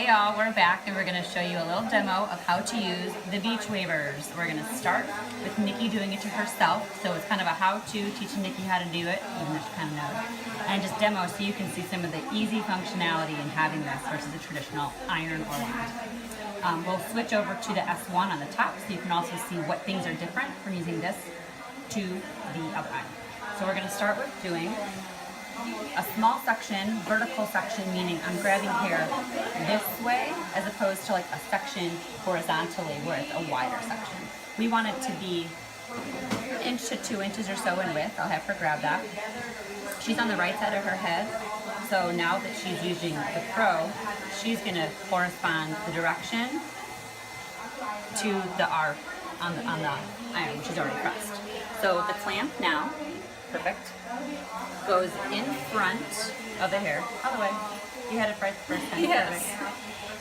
Hey y'all, we're back and we're going to show you a little demo of how to use the Beachwavers. We're going to start with Nikki doing it to herself, so it's kind of a how-to, teaching Nikki how to do it, even though she kind of knows, and just demo so you can see some of the easy functionality in having this versus a traditional iron or wand. We'll switch over to the S1 on the top so you can also see what things are different from using this to the other iron. So we're going to start with doing a small section, vertical section, meaning I'm grabbing hair this way as opposed to like a section horizontally where it's a wider section. We want it to be an inch to 2 inches or so in width. I'll have her grab that. She's on the right side of her head, so now that she's using the Pro, she's going to correspond the direction to the arc on the iron, which is already pressed. So the clamp now, perfect, goes in front of the hair, all the way. You had it right the first time. Yes.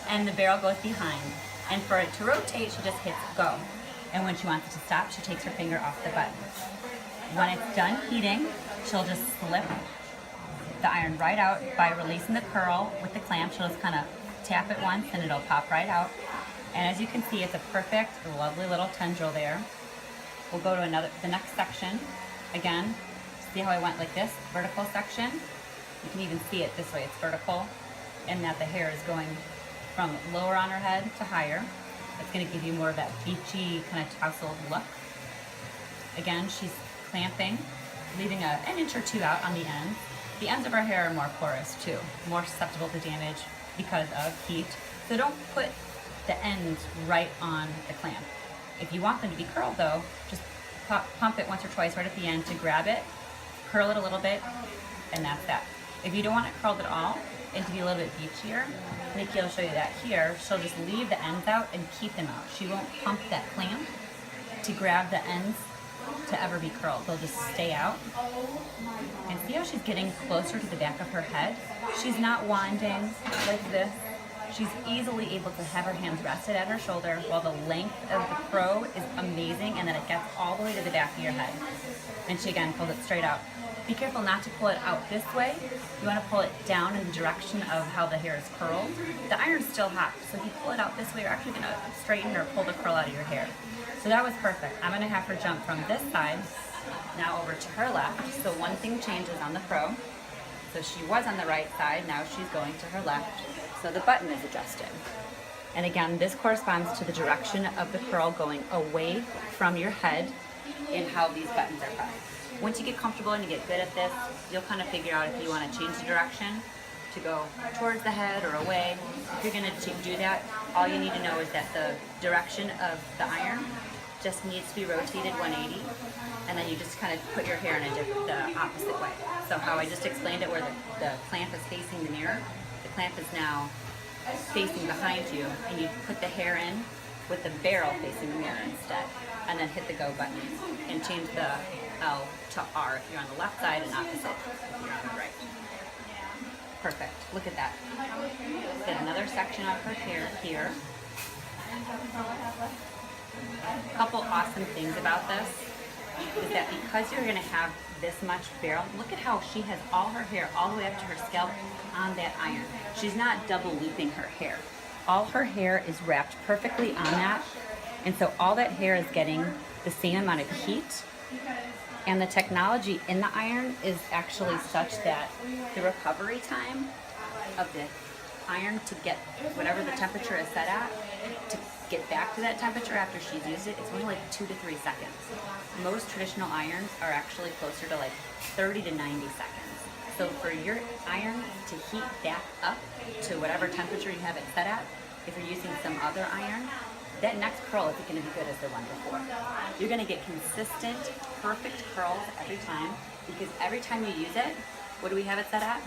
And the barrel goes behind. And for it to rotate, she just hits go. And when she wants it to stop, she takes her finger off the button. When it's done heating, she'll just slip the iron right out by releasing the curl with the clamp. She'll just kind of tap it once and it'll pop right out. And as you can see, it's a perfect, lovely little tendril there. We'll go to the next section. Again, see how I went like this, vertical section? You can even see it this way, it's vertical, and that the hair is going from lower on her head to higher. It's gonna give you more of that beachy, kind of tousled look. Again, she's clamping, leaving an inch or two out on the ends. The ends of her hair are more porous too, more susceptible to damage because of heat. So don't put the ends right on the clamp. If you want them to be curled though, just pump it once or twice right at the end to grab it, curl it a little bit, and that's that. If you don't want it curled at all, and to be a little bit beachier, Nikki will show you that here. She'll just leave the ends out and keep them out. She won't pump that clamp to grab the ends to ever be curled. They'll just stay out. And see how she's getting closer to the back of her head? She's not wanding like this. She's easily able to have her hands rested at her shoulder while the length of the Pro is amazing, and then it gets all the way to the back of your head. And she again pulls it straight out. Be careful not to pull it out this way. You want to pull it down in the direction of how the hair is curled. The iron's still hot, so if you pull it out this way, you're actually going to straighten or pull the curl out of your hair. So that was perfect. I'm going to have her jump from this side now over to her left. So one thing changes on the Pro. So she was on the right side, now she's going to her left. So the button is adjusted. And again, this corresponds to the direction of the curl going away from your head in how these buttons are pressed. Once you get comfortable and you get good at this, you'll kind of figure out if you want to change the direction to go towards the head or away. If you're going to do that, all you need to know is that the direction of the iron just needs to be rotated 180, and then you just kind of put your hair in the opposite way. So how I just explained it, where the clamp is facing the mirror, the clamp is now facing behind you, and you put the hair in with the barrel facing the mirror instead, and then hit the go button and change the L to R if you're on the left side, and opposite if you're on the right. Perfect. Look at that. Get another section of her hair here. A couple awesome things about this is that because you're going to have this much barrel, look at how she has all her hair all the way up to her scalp on that iron. She's not double looping her hair. All her hair is wrapped perfectly on that, and so all that hair is getting the same amount of heat. And the technology in the iron is actually such that the recovery time of the iron to get whatever the temperature is set at, to get back to that temperature after she's used it, it's only like 2 to 3 seconds. Most traditional irons are actually closer to like 30 to 90 seconds. So for your iron to heat back up to whatever temperature you have it set at, if you're using some other iron, that next curl isn't going to be good as the one before. You're going to get consistent, perfect curls every time, because every time you use it, what do we have it set at?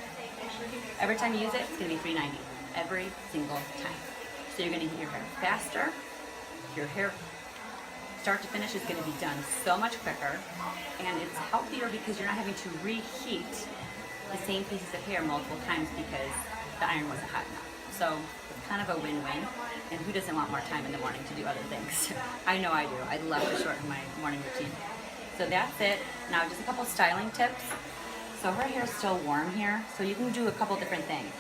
Every time you use it, it's going to be 390. Every single time. So you're going to heat your hair faster. Your hair, start to finish, is going to be done so much quicker, and it's healthier because you're not having to reheat the same pieces of hair multiple times because the iron wasn't hot enough. So it's kind of a win-win, and who doesn't want more time in the morning to do other things? I know I do. I'd love to shorten my morning routine. So that's it. Now just a couple styling tips. So her hair's still warm here, so you can do a couple different things.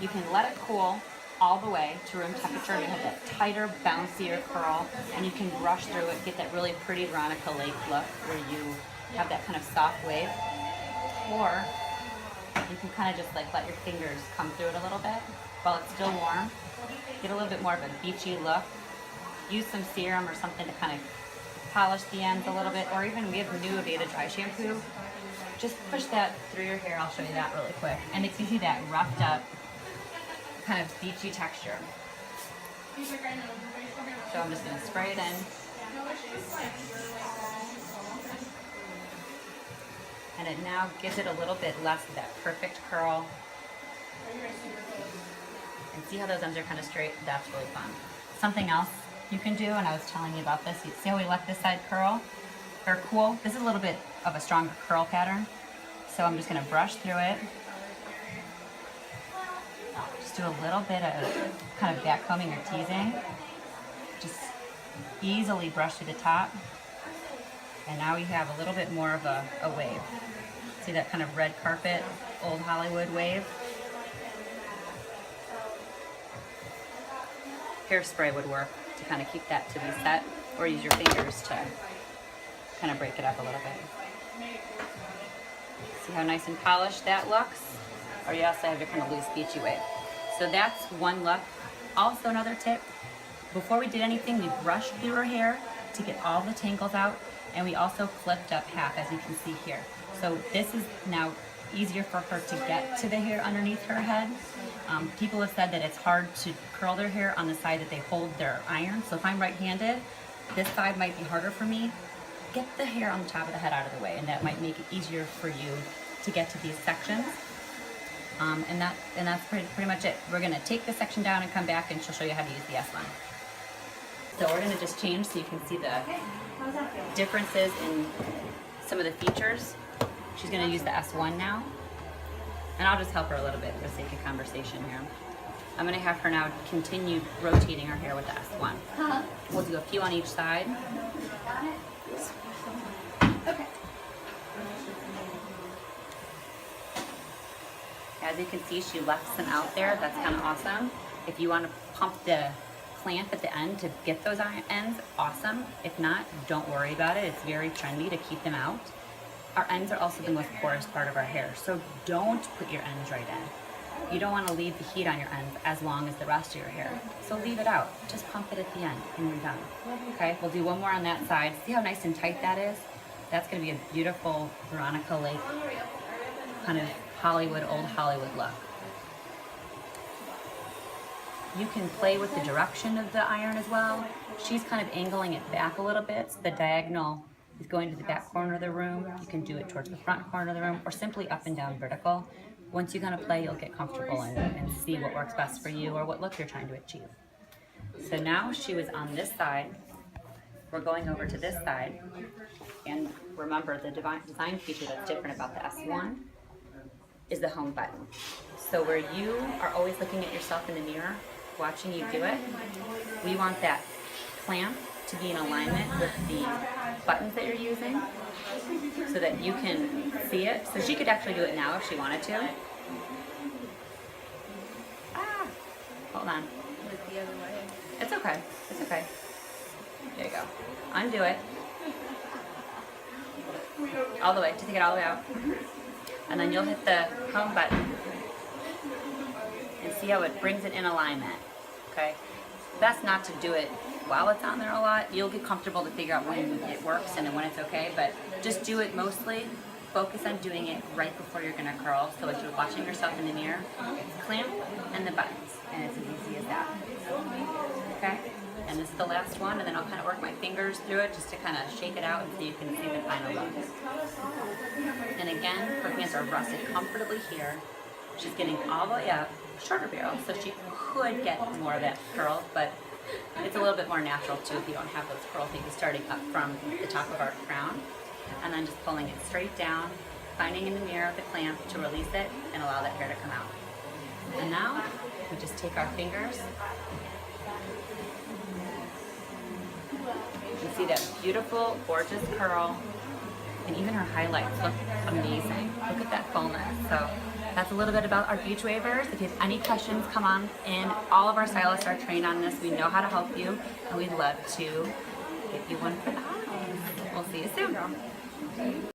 You can let it cool all the way to room temperature. You have that tighter, bouncier curl, and you can brush through it, get that really pretty Veronica Lake look where you have that kind of soft wave. Or you can kind of just like let your fingers come through it a little bit while it's still warm. Get a little bit more of a beachy look. Use some serum or something to kind of polish the ends a little bit, or even we have new Aveda dry shampoo. Just push that through your hair. I'll show you that really quick. And it gives you that roughed up kind of beachy texture. So I'm just going to spray it in. And it now gives it a little bit less of that perfect curl. And see how those ends are kind of straight? That's really fun. Something else you can do, and I was telling you about this, you see how we let this side curl or cool? This is a little bit of a stronger curl pattern. So I'm just going to brush through it. Just do a little bit of kind of back combing or teasing. Just easily brush through the top. And now we have a little bit more of a wave. See that kind of red carpet, old Hollywood wave? Hairspray would work to kind of keep that to be set, or use your fingers to kind of break it up a little bit. See how nice and polished that looks? Or you also have your kind of loose beachy wave. So that's one look. Also another tip, before we did anything, we brushed through her hair to get all the tangles out, and we also clipped up half, as you can see here. So this is now easier for her to get to the hair underneath her head. People have said that it's hard to curl their hair on the side that they hold their iron. So if I'm right-handed, this side might be harder for me. Get the hair on the top of the head out of the way, and that might make it easier for you to get to these sections. And that's pretty much it. We're gonna take this section down and come back, and she'll show you how to use the S1. So we're gonna just change so you can see the differences in some of the features. She's gonna use the S1 now. And I'll just help her a little bit for the sake of conversation here. I'm gonna have her now continue rotating her hair with the S1. We'll do a few on each side. Okay. As you can see, she left some out there. That's kind of awesome. If you want to pump the clamp at the end to get those ends, awesome. If not, don't worry about it. It's very trendy to keep them out. Our ends are also the most porous part of our hair, so don't put your ends right in. You don't want to leave the heat on your ends as long as the rest of your hair. So leave it out. Just pump it at the end and you're done. Okay, we'll do one more on that side. See how nice and tight that is? That's going to be a beautiful Veronica Lake kind of Hollywood, old Hollywood look. You can play with the direction of the iron as well. She's kind of angling it back a little bit, so the diagonal is going to the back corner of the room. You can do it towards the front corner of the room, or simply up and down vertical. Once you kind of play, you'll get comfortable and see what works best for you or what look you're trying to achieve. So now she was on this side. We're going over to this side. And remember, the design feature that's different about the S1 is the home button. So where you are always looking at yourself in the mirror, watching you do it, we want that clamp to be in alignment with the buttons that you're using so that you can see it. So she could actually do it now if she wanted to. Hold on. The other way. It's okay. It's okay. There you go. Undo it. All the way. To take it all the way out. And then you'll hit the home button and see how it brings it in alignment. Okay? Best not to do it while it's on there a lot. You'll get comfortable to figure out when it works and when it's okay, but just do it mostly. Focus on doing it right before you're gonna curl. So as you're watching yourself in the mirror, it's clamp and the buttons, and it's as easy as that. Okay? And this is the last one, and then I'll kind of work my fingers through it just to kind of shake it out and so you can see the final look. And again, her hands are rested comfortably here. She's getting all the way up, shorter barrel, so she could get more of that curl, but it's a little bit more natural too if you don't have those curl things starting up from the top of our crown. And then just pulling it straight down, finding in the mirror the clamp to release it and allow that hair to come out. And now we just take our fingers. You see that beautiful, gorgeous curl, and even her highlights look amazing. Look at that fullness. So that's a little bit about our beach wavers. If you have any questions, come on in. All of our stylists are trained on this. We know how to help you, and we'd love to get you one for the house. We'll see you soon.